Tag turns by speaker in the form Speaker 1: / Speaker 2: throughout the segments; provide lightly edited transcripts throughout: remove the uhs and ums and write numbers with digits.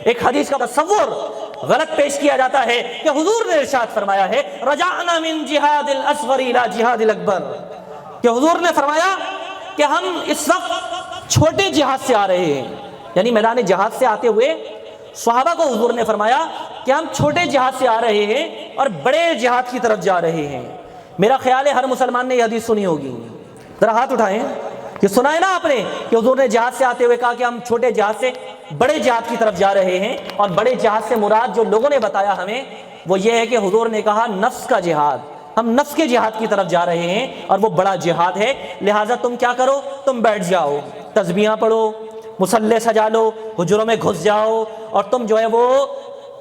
Speaker 1: ایک حدیث کا تصور غلط پیش کیا جاتا ہے کہ حضور نے ارشاد فرمایا ہے رجعنا من جہاد الاصغر الى جہاد الاکبر، کہ حضور نے فرمایا کہ ہم اس وقت چھوٹے جہاد سے آ رہے ہیں، یعنی میدان جہاد سے آتے ہوئے صحابہ کو حضور نے فرمایا کہ ہم چھوٹے جہاد سے آ رہے ہیں اور بڑے جہاد کی طرف جا رہے ہیں۔ میرا خیال ہے ہر مسلمان نے یہ حدیث سنی ہوگی، ذرا ہاتھ اٹھائیں، یہ سنا ہے نا آپ نے کہ حضور نے جہاد سے آتے ہوئے کہا کہ ہم چھوٹے جہاد سے بڑے جہاد کی طرف جا رہے ہیں، اور بڑے جہاد سے مراد جو لوگوں نے بتایا ہمیں وہ یہ ہے کہ حضور نے کہا نفس کا جہاد، ہم نفس کے جہاد کی طرف جا رہے ہیں اور وہ بڑا جہاد ہے، لہٰذا تم کیا کرو، تم بیٹھ جاؤ، تسبیحاں پڑھو، مصلے سجا لو، حجروں میں گھس جاؤ، اور تم جو ہے وہ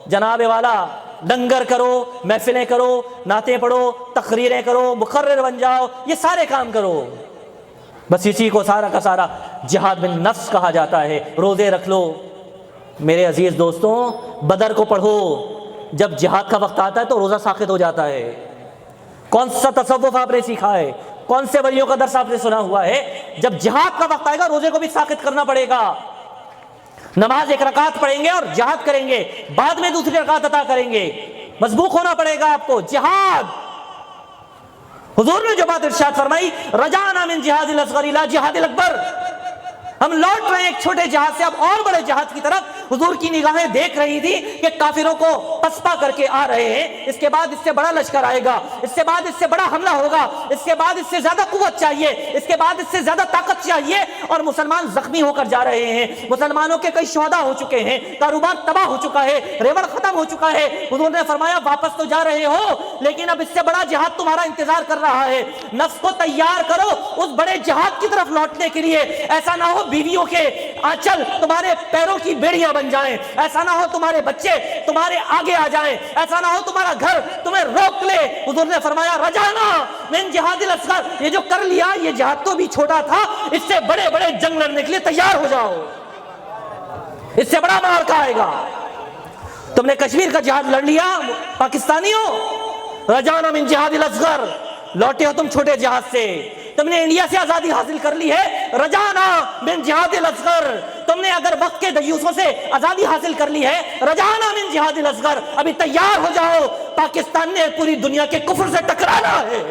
Speaker 1: جناب والا لنگر کرو، محفلیں کرو، نعتیں پڑھو، تقریریں کرو، مقرر بن جاؤ، یہ سارے کام کرو۔ بس اسی کو سارا کا سارا جہاد بن نفس کہا جاتا ہے۔ روزے رکھ لو۔ میرے عزیز دوستوں، بدر کو پڑھو، جب جہاد کا وقت آتا ہے تو روزہ ساقط ہو جاتا ہے۔ کون سا تصوف آپ نے سیکھا ہے، کون سے ولیوں کا درس آپ نے سنا ہوا ہے؟ جب جہاد کا وقت آئے گا روزے کو بھی ساقط کرنا پڑے گا۔ نماز ایک رکعت پڑھیں گے اور جہاد کریں گے، بعد میں دوسری رکعت عطا کریں گے، مسبوق ہونا پڑے گا آپ کو۔ جہاد، حضور نے جو بات ارشاد فرمائی رجعنا من جہاد الاصغر الى جہاد الاکبر، ہم لوٹ رہے ہیں ایک چھوٹے جہاد سے اب اور بڑے جہاد کی طرف۔ حضور کی نگاہیں دیکھ رہی تھی کہ کافروں کو پسپا کر کے آ رہے ہیں، اس کے بعد اس سے بڑا لشکر آئے گا، اس کے بعد اس سے بڑا حملہ ہوگا، اس کے بعد اس سے زیادہ قوت چاہیے، اس کے بعد اس سے زیادہ طاقت چاہیے، اور مسلمان زخمی ہو کر جا رہے ہیں، مسلمانوں کے کئی شہداء ہو چکے ہیں، کاروبار تباہ ہو چکا ہے، ریوڑ ختم ہو چکا ہے۔ حضور نے فرمایا واپس تو جا رہے ہو لیکن اب اس سے بڑا جہاد تمہارا انتظار کر رہا ہے، نفس کو تیار کرو اس بڑے جہاد کی طرف لوٹنے کے لیے۔ ایسا نہ ہو بیویوں کے آنچل تمہارے پیروں کی بیڑیاں بن جائیں، ایسا نہ ہو تمہارے بچے تمہارے آگے آ جائیں، ایسا نہ ہو تمہارا گھر تمہیں روک لے۔ حضور نے فرمایا رجعنا من جہاد الاصغر، یہ جو کر لیا یہ جہاد تو بھی چھوٹا تھا، اس سے بڑے بڑے جنگ لڑنے کے لیے تیار ہو جاؤ، اس سے بڑا معرکہ آئے گا۔ تم نے کشمیر کا جہاد لڑ لیا پاکستانیوں، رجعنا من جہاد الاصغر، لوٹے ہو تم چھوٹے جہاد سے۔ تم نے انڈیا سے آزادی حاصل کر لی ہے، رجعنا من جہاد الاصغر، تم نے اگر وقت کے دیوسوں سے آزادی حاصل کر لی ہے، رجعنا من جہاد الاصغر، ابھی تیار ہو جاؤ، پاکستان نے پوری دنیا کے کفر سے ٹکرانا ہے۔